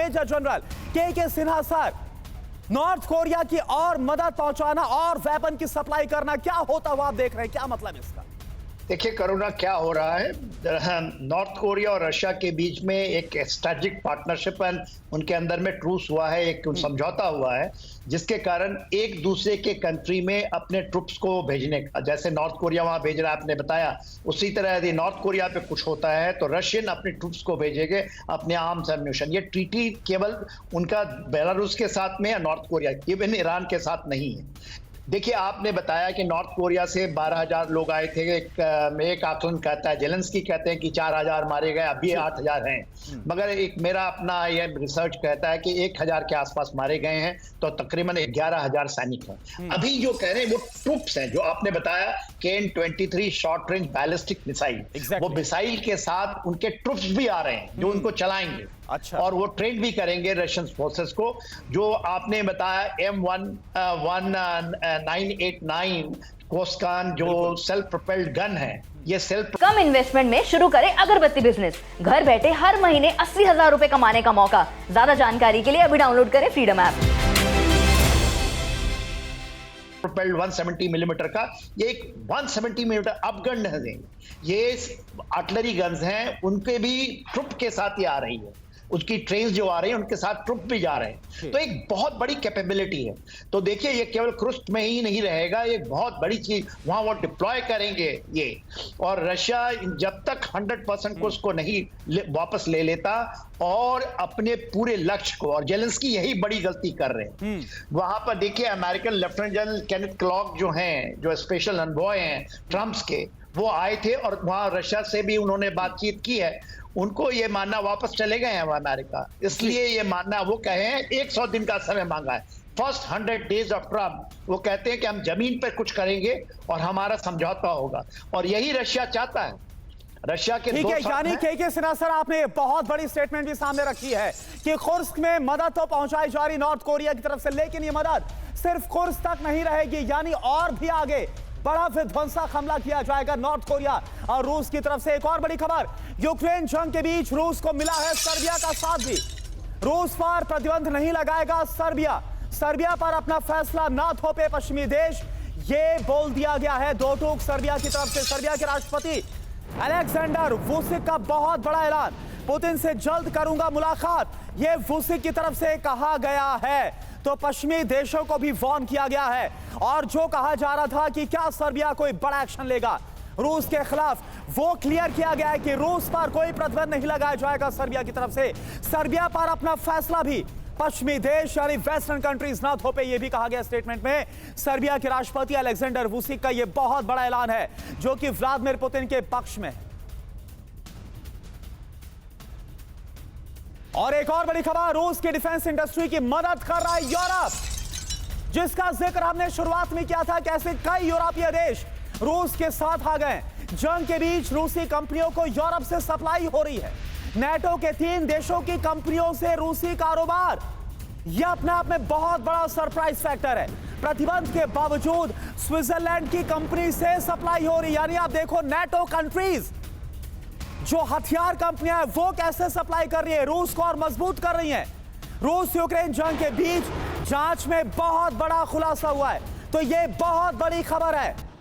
Major general के Sinha sir, north Korea की और मदद पहुंचाना और वेपन की सप्लाई करना क्या होता हुआ आप देख रहे हैं, क्या मतलब इसका? देखिए करुणा, क्या हो रहा है, नॉर्थ कोरिया और रशिया के बीच में एक स्ट्रेटेजिक पार्टनरशिप एंड उनके अंदर में ट्रूस हुआ है, एक समझौता हुआ है, जिसके कारण एक दूसरे के कंट्री में अपने ट्रुप्स को भेजने का, जैसे नॉर्थ कोरिया वहां भेज रहा है आपने बताया, उसी तरह यदि नॉर्थ कोरिया पे कुछ होता है तो रशियन अपने ट्रुप्स को भेजेंगे, अपने आर्म्स एम्यूनिशन। ये ट्रीटी केवल उनका बेलारूस के साथ में या नॉर्थ कोरिया, इवन ईरान के साथ नहीं है। देखिए, आपने बताया कि नॉर्थ कोरिया से 12,000 लोग आए थे। एक आकलन कहता है, जेलेंस्की कहते हैं कि 4,000 मारे गए, अभी 8,000 हैं, मगर एक मेरा अपना ये रिसर्च कहता है कि 1,000 के आसपास मारे गए हैं, तो तकरीबन 11,000 सैनिक हैं। अभी जो कह रहे हैं वो ट्रुप्स हैं, जो आपने बताया KN-23 short range ballistic missile, वो मिसाइल के साथ उनके ट्रुप्स भी आ रहे हैं जो उनको चलाएंगे। अच्छा। और वो ट्रेन भी करेंगे रशियन फोर्सेस को। जो आपने बताया M1989 कोस्कान जो सेल्फ प्रोपेल्ड गन है, ये कम इन्वेस्टमेंट में शुरू करें अगरबत्ती बिजनेस। घर बैठे हर महीने 80,000 रुपए कमाने का मौका। ज्यादा जानकारी के लिए अभी डाउनलोड करें फ्रीडम ऐप। प्रोपेल्ड 170 मिलीमीटर का, ये एक 170 मिलीमीटर अप गन है। ये आर्टिलरी गन्स हैं, उनके भी ट्रुप के साथ ही आ रही है, उसकी ट्रेन जो आ रही है उनके साथ ट्रुप भी जा रहे हैं, तो एक बहुत बड़ी कैपेबिलिटी है। तो देखिए, ये केवल क्रुस्ट में ही नहीं रहेगा, ये बहुत बड़ी चीज वहां वो डिप्लॉय करेंगे ये। और रशिया जब तक 100% को उसको नहीं वापस ले लेता और अपने पूरे लक्ष्य को, और जेलेंस्की यही बड़ी गलती कर रहे हैं। वहां पर देखिए, American lieutenant general Kenneth clock जो हैं, जो स्पेशल एनवॉय हैं ट्रम्प्स के, वो आए थे और वहां रशिया से भी उन्होंने बातचीत की है। उनको ये मानना वापस चले गए हैं वो अमेरिका, इसलिए ये मानना वो कहे 100 दिन का समय मांगा है। फर्स्ट 100 डेज ऑफ ट्रम्प, वो कहते हैं कि हम जमीन पर कुछ करेंगे और हमारा समझौता होगा, और यही रशिया चाहता है। रशिया के ठीक है, यानी के सिन्हा सर, आपने बहुत बड़ी स्टेटमेंट भी सामने रखी है कि खुर्स्क में मदद तो पहुंचाई जा रही नॉर्थ कोरिया की तरफ से, लेकिन ये मदद सिर्फ खुर्स्क तक नहीं रहेगी, यानी और भी आगे बड़ा विध्वंसक हमला किया जाएगा नॉर्थ कोरिया और रूस की तरफ से। एक और बड़ी खबर, यूक्रेन जंग के बीच रूस को मिला है सर्बिया का साथ भी। रूस पर प्रतिबंध नहीं लगाएगा सर्बिया, सर्बिया पर अपना फैसला ना थोपे पश्चिमी देश, ये बोल दिया गया है दो टूक सर्बिया की तरफ से। सर्बिया के राष्ट्रपति अलेक्जेंडर वुसिक का बहुत बड़ा ऐलान, पुतिन से जल्द करूंगा मुलाकात, ये वुसिक की तरफ से कहा गया है। तो पश्चिमी देशों को भी वार्न किया गया है, और जो कहा जा रहा था कि क्या सर्बिया कोई बड़ा एक्शन लेगा रूस के खिलाफ, वो क्लियर किया गया है कि रूस पर कोई प्रतिबंध नहीं लगाया जाएगा सर्बिया की तरफ से। सर्बिया पर अपना फैसला भी पश्चिमी देश यानी वेस्टर्न कंट्रीज ना थोपे, ये भी कहा गया स्टेटमेंट में। सर्बिया के राष्ट्रपति अलेक्जेंडर वुसिक का यह बहुत बड़ा ऐलान है, जो कि व्लादिमीर पुतिन के पक्ष में है। और एक और बड़ी खबर, रूस की डिफेंस इंडस्ट्री की मदद कर रहा है यूरोप, जिसका जिक्र हमने शुरुआत में किया था, कैसे कई यूरोपीय देश रूस के साथ आ गए। जंग के बीच रूसी कंपनियों को यूरोप से सप्लाई हो रही है। नेटो के 3 देशों की कंपनियों से रूसी कारोबार, यह अपने आप में बहुत बड़ा सरप्राइज फैक्टर है। प्रतिबंध के बावजूद स्विट्जरलैंड की कंपनी से सप्लाई हो रही, यानी आप देखो नेटो कंट्रीज जो हथियार कंपनियां हैं वो कैसे सप्लाई कर रही है, रूस को और मजबूत कर रही हैं। रूस यूक्रेन जंग के बीच जांच में बहुत बड़ा खुलासा हुआ है, तो ये बहुत बड़ी खबर है।